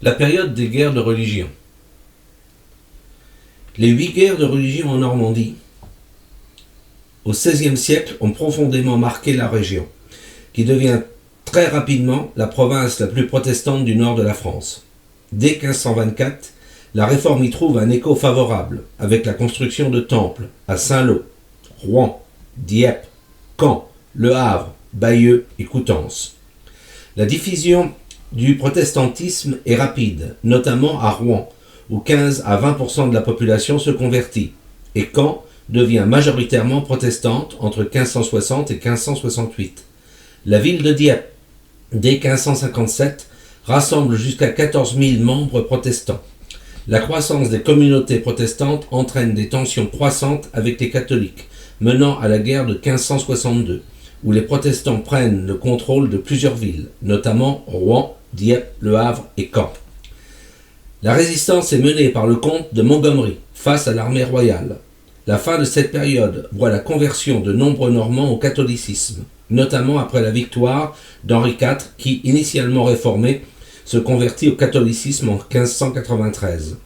La période des guerres de religion. Les 8 guerres de religion en Normandie, au XVIe siècle, ont profondément marqué la région, qui devient très rapidement la province la plus protestante du nord de la France. Dès 1524, la réforme y trouve un écho favorable, avec la construction de temples à Saint-Lô, Rouen, Dieppe, Caen, Le Havre, Bayeux et Coutances. La diffusion du protestantisme est rapide, notamment à Rouen, où 15 à 20% de la population se convertit, et Caen devient majoritairement protestante entre 1560 et 1568. La ville de Dieppe, dès 1557, rassemble jusqu'à 14 000 membres protestants. La croissance des communautés protestantes entraîne des tensions croissantes avec les catholiques, menant à la guerre de 1562, où les protestants prennent le contrôle de plusieurs villes, notamment Rouen, Dieppe, Le Havre et Caen. La résistance est menée par le comte de Montgomery face à l'armée royale. La fin de cette période voit la conversion de nombreux Normands au catholicisme, notamment après la victoire d'Henri IV qui, initialement réformé, se convertit au catholicisme en 1593.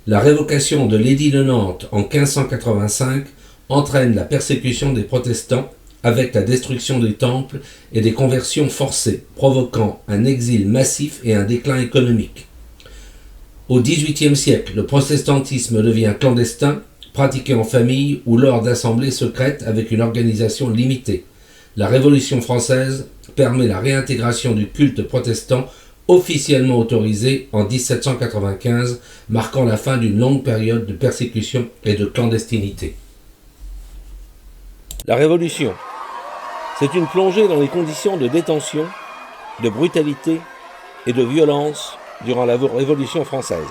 La révocation de l'édit de Nantes en 1585 entraîne la persécution des protestants avec la destruction des temples et des conversions forcées, provoquant un exil massif et un déclin économique. Au XVIIIe siècle, le protestantisme devient clandestin, pratiqué en famille ou lors d'assemblées secrètes avec une organisation limitée. La Révolution française permet la réintégration du culte protestant officiellement autorisé en 1795, marquant la fin d'une longue période de persécution et de clandestinité. La Révolution. C'est une plongée dans les conditions de détention, de brutalité et de violence durant la Révolution française,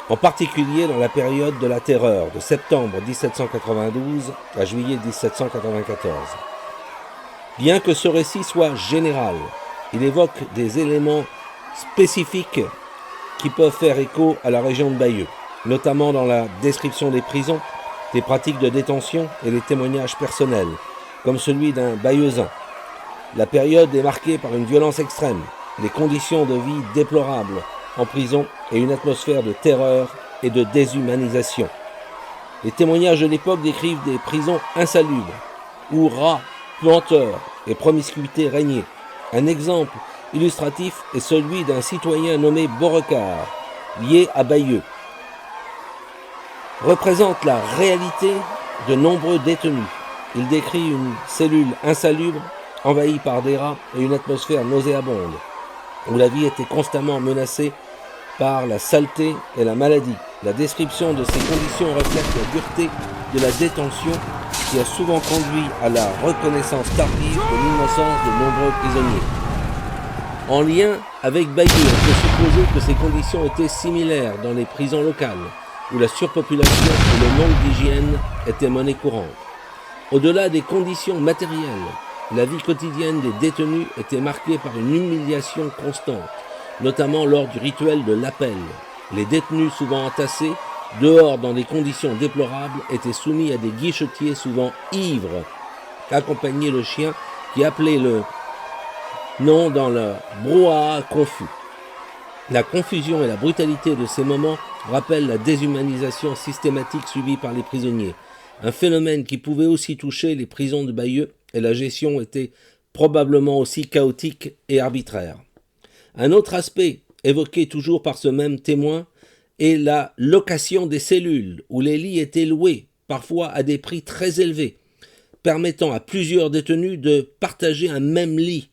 en particulier dans la période de la Terreur de septembre 1792 à juillet 1794. Bien que ce récit soit général, il évoque des éléments spécifiques qui peuvent faire écho à la région de Bayeux, notamment dans la description des prisons, des pratiques de détention et les témoignages personnels, comme celui d'un Bayeuxin. La période est marquée par une violence extrême, des conditions de vie déplorables en prison et une atmosphère de terreur et de déshumanisation. Les témoignages de l'époque décrivent des prisons insalubres, où rats, planteurs et promiscuité régnaient. Un exemple illustratif est celui d'un citoyen nommé Beaurecord, lié à Bayeux. Représente la réalité de nombreux détenus. Il décrit une cellule insalubre, envahie par des rats et une atmosphère nauséabonde, où la vie était constamment menacée par la saleté et la maladie. La description de ces conditions reflète la dureté de la détention qui a souvent conduit à la reconnaissance tardive de l'innocence de nombreux prisonniers. En lien avec Bayeux, on peut supposer que ces conditions étaient similaires dans les prisons locales, où la surpopulation et le manque d'hygiène étaient monnaie courante. Au-delà des conditions matérielles, la vie quotidienne des détenus était marquée par une humiliation constante, notamment lors du rituel de l'appel. Les détenus, souvent entassés, dehors dans des conditions déplorables, étaient soumis à des guichetiers souvent ivres, accompagnés de chiens qui appelaient le nom dans le brouhaha confus. La confusion et la brutalité de ces moments rappellent la déshumanisation systématique subie par les prisonniers, un phénomène qui pouvait aussi toucher les prisons de Bayeux, et la gestion était probablement aussi chaotique et arbitraire. Un autre aspect, évoqué toujours par ce même témoin, est la location des cellules, où les lits étaient loués, parfois à des prix très élevés, permettant à plusieurs détenus de partager un même lit.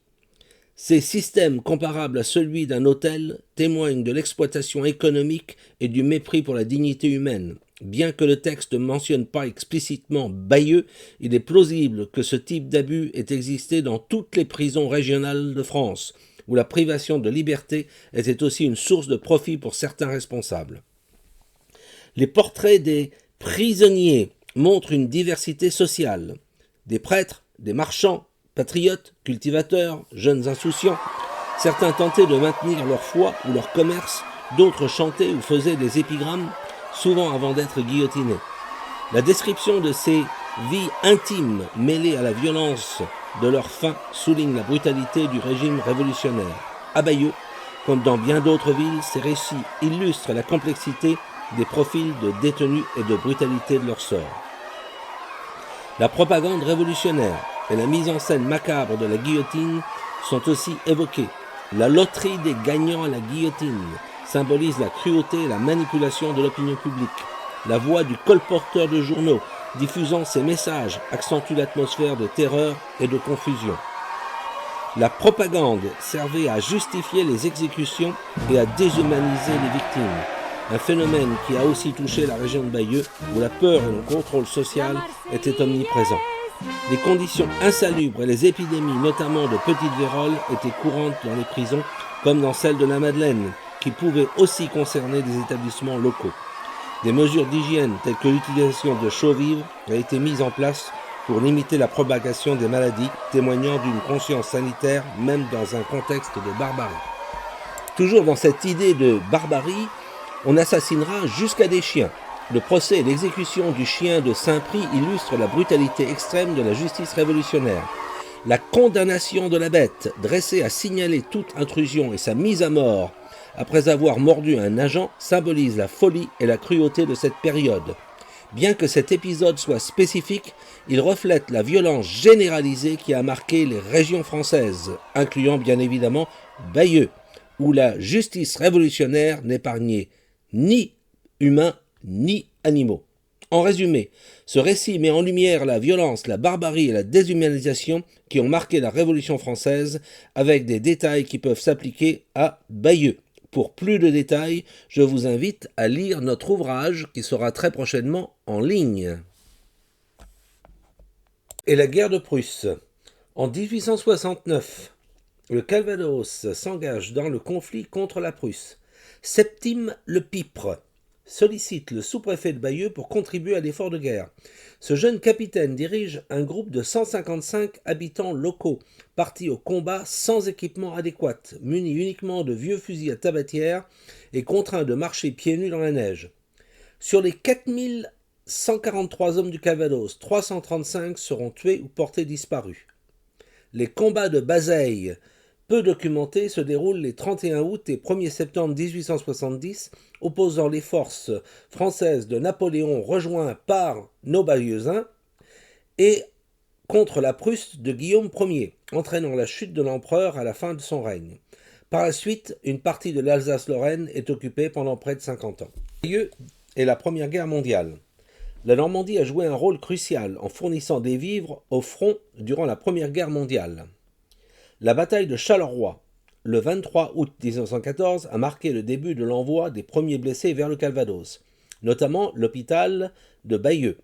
Ces systèmes comparables à celui d'un hôtel témoignent de l'exploitation économique et du mépris pour la dignité humaine. Bien que le texte ne mentionne pas explicitement Bayeux, il est plausible que ce type d'abus ait existé dans toutes les prisons régionales de France, où la privation de liberté était aussi une source de profit pour certains responsables. Les portraits des prisonniers montrent une diversité sociale. Des prêtres, des marchands, patriotes, cultivateurs, jeunes insouciants. Certains tentaient de maintenir leur foi ou leur commerce, d'autres chantaient ou faisaient des épigrammes, souvent avant d'être guillotinés. La description de ces vies intimes mêlées à la violence de leur fin souligne la brutalité du régime révolutionnaire. À Bayeux, Comme dans bien d'autres villes, ces récits illustrent la complexité des profils de détenus et de brutalité de leur sort. La propagande révolutionnaire et la mise en scène macabre de la guillotine sont aussi évoquées. La loterie des gagnants à la guillotine symbolise la cruauté et la manipulation de l'opinion publique. La voix du colporteur de journaux diffusant ces messages accentue l'atmosphère de terreur et de confusion. La propagande servait à justifier les exécutions et à déshumaniser les victimes. Un phénomène qui a aussi touché la région de Bayeux, où la peur et le contrôle social étaient omniprésents. Les conditions insalubres et les épidémies, notamment de petites vérolles, étaient courantes dans les prisons, comme dans celle de la Madeleine, qui pouvaient aussi concerner des établissements locaux. Des mesures d'hygiène telles que l'utilisation de chaux-vivre ont été mises en place pour limiter la propagation des maladies, témoignant d'une conscience sanitaire même dans un contexte de barbarie. Toujours dans cette idée de barbarie, on assassinera jusqu'à des chiens. Le procès et l'exécution du chien de Saint-Prix illustrent la brutalité extrême de la justice révolutionnaire. La condamnation de la bête, dressée à signaler toute intrusion et sa mise à mort après avoir mordu un agent, symbolise la folie et la cruauté de cette période. Bien que cet épisode soit spécifique, il reflète la violence généralisée qui a marqué les régions françaises, incluant bien évidemment Bayeux, où la justice révolutionnaire n'épargnait ni humains ni animaux. En résumé, ce récit met en lumière la violence, la barbarie et la déshumanisation qui ont marqué la Révolution française, avec des détails qui peuvent s'appliquer à Bayeux. Pour plus de détails, je vous invite à lire notre ouvrage qui sera très prochainement en ligne. Et la guerre de Prusse. En 1869, le Calvados s'engage dans le conflit contre la Prusse. Septime Le Pipre sollicite le sous-préfet de Bayeux pour contribuer à l'effort de guerre. Ce jeune capitaine dirige un groupe de 155 habitants locaux, partis au combat sans équipement adéquat, munis uniquement de vieux fusils à tabatière et contraints de marcher pieds nus dans la neige. Sur les 4143 hommes du Calvados, 335 seront tués ou portés disparus. Les combats de Bazeilles, peu documentés, se déroulent les 31 août et 1er septembre 1870, opposant les forces françaises de Napoléon rejoints par nos Bayeuxins et contre la Prusse de Guillaume Ier, entraînant la chute de l'empereur à la fin de son règne. Par la suite, une partie de l'Alsace-Lorraine est occupée pendant près de 50 ans. Bayeux et la Première Guerre mondiale. La Normandie a joué un rôle crucial en fournissant des vivres au front durant la Première Guerre mondiale. La bataille de Charleroi, le 23 août 1914, a marqué le début de l'envoi des premiers blessés vers le Calvados, notamment l'hôpital de Bayeux.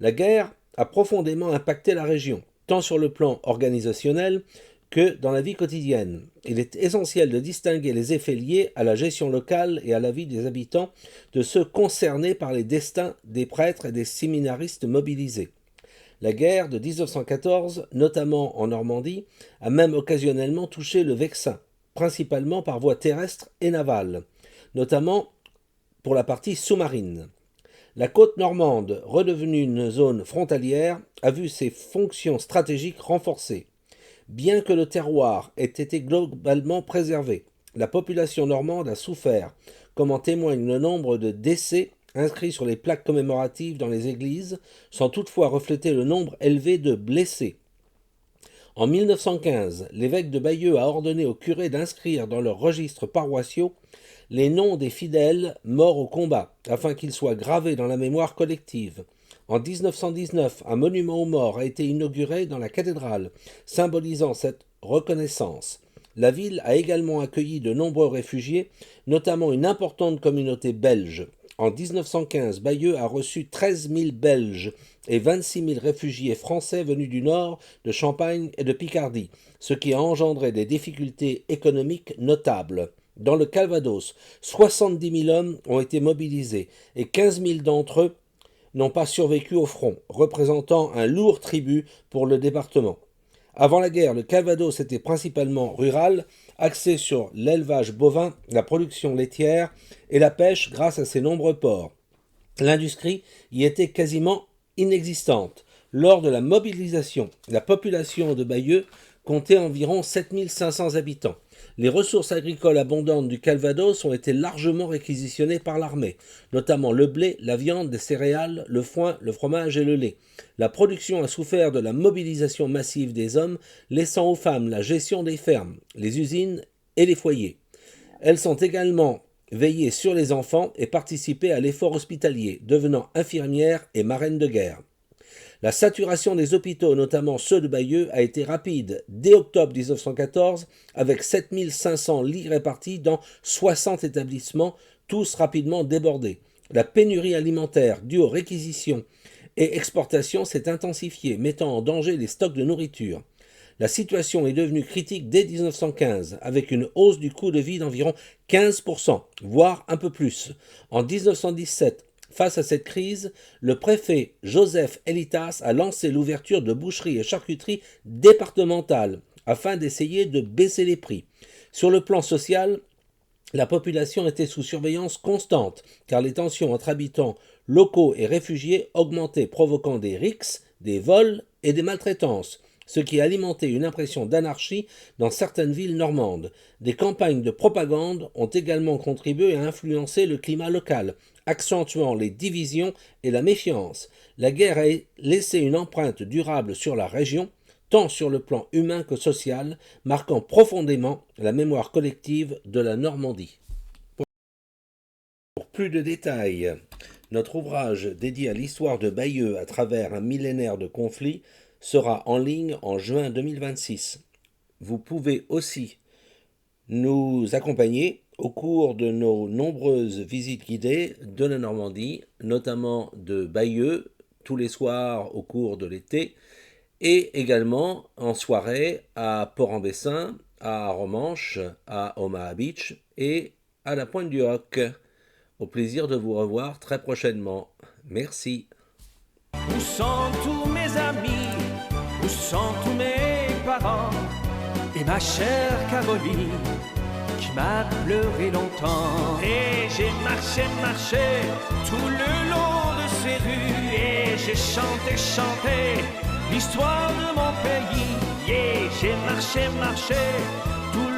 La guerre a profondément impacté la région, tant sur le plan organisationnel que dans la vie quotidienne. Il est essentiel de distinguer les effets liés à la gestion locale et à la vie des habitants de ceux concernés par les destins des prêtres et des séminaristes mobilisés. La guerre de 1914, notamment en Normandie, a même occasionnellement touché le Vexin, principalement par voie terrestre et navale, notamment pour la partie sous-marine. La côte normande, redevenue une zone frontalière, a vu ses fonctions stratégiques renforcées. Bien que le terroir ait été globalement préservé, la population normande a souffert, comme en témoigne le nombre de décès inscrits sur les plaques commémoratives dans les églises, sans toutefois refléter le nombre élevé de blessés. En 1915, l'évêque de Bayeux a ordonné aux curés d'inscrire dans leurs registres paroissiaux les noms des fidèles morts au combat, afin qu'ils soient gravés dans la mémoire collective. En 1919, un monument aux morts a été inauguré dans la cathédrale, symbolisant cette reconnaissance. La ville a également accueilli de nombreux réfugiés, notamment une importante communauté belge. En 1915, Bayeux a reçu 13 000 Belges et 26 000 réfugiés français venus du nord, de Champagne et de Picardie, ce qui a engendré des difficultés économiques notables. Dans le Calvados, 70 000 hommes ont été mobilisés et 15 000 d'entre eux n'ont pas survécu au front, représentant un lourd tribut pour le département. Avant la guerre, le Calvados était principalement rural, axé sur l'élevage bovin, la production laitière et la pêche grâce à ses nombreux ports. L'industrie y était quasiment inexistante. Lors de la mobilisation, la population de Bayeux comptait environ 7 500 habitants. Les ressources agricoles abondantes du Calvados ont été largement réquisitionnées par l'armée, notamment le blé, la viande, les céréales, le foin, le fromage et le lait. La production a souffert de la mobilisation massive des hommes, laissant aux femmes la gestion des fermes, les usines et les foyers. Elles sont également veillées sur les enfants et participaient à l'effort hospitalier, devenant infirmières et marraines de guerre. La saturation des hôpitaux, notamment ceux de Bayeux, a été rapide dès octobre 1914, avec 7500 lits répartis dans 60 établissements, tous rapidement débordés. La pénurie alimentaire due aux réquisitions et exportations s'est intensifiée, mettant en danger les stocks de nourriture. La situation est devenue critique dès 1915, avec une hausse du coût de vie d'environ 15%, voire un peu plus. En 1917, face à cette crise, le préfet Joseph Elitas a lancé l'ouverture de boucheries et charcuteries départementales afin d'essayer de baisser les prix. Sur le plan social, la population était sous surveillance constante, car les tensions entre habitants locaux et réfugiés augmentaient, provoquant des rixes, des vols et des maltraitances, ce qui alimentait une impression d'anarchie dans certaines villes normandes. Des campagnes de propagande ont également contribué à influencer le climat local, accentuant les divisions et la méfiance. La guerre a laissé une empreinte durable sur la région, tant sur le plan humain que social, marquant profondément la mémoire collective de la Normandie. Pour plus de détails, notre ouvrage dédié à l'histoire de Bayeux à travers un millénaire de conflits sera en ligne en juin 2026. Vous pouvez aussi nous accompagner au cours de nos nombreuses visites guidées de la Normandie, notamment de Bayeux, tous les soirs au cours de l'été, et également en soirée à Port-en-Bessin, à Romanche, à Omaha Beach et à la Pointe du Hoc. Au plaisir de vous revoir très prochainement. Merci. Où sont tous mes amis? Où sont tous mes parents? Et ma chère Caroline qui m'a pleuré longtemps. Et j'ai marché tout le long de ces rues. Et j'ai chanté l'histoire de mon pays. Et j'ai marché tout le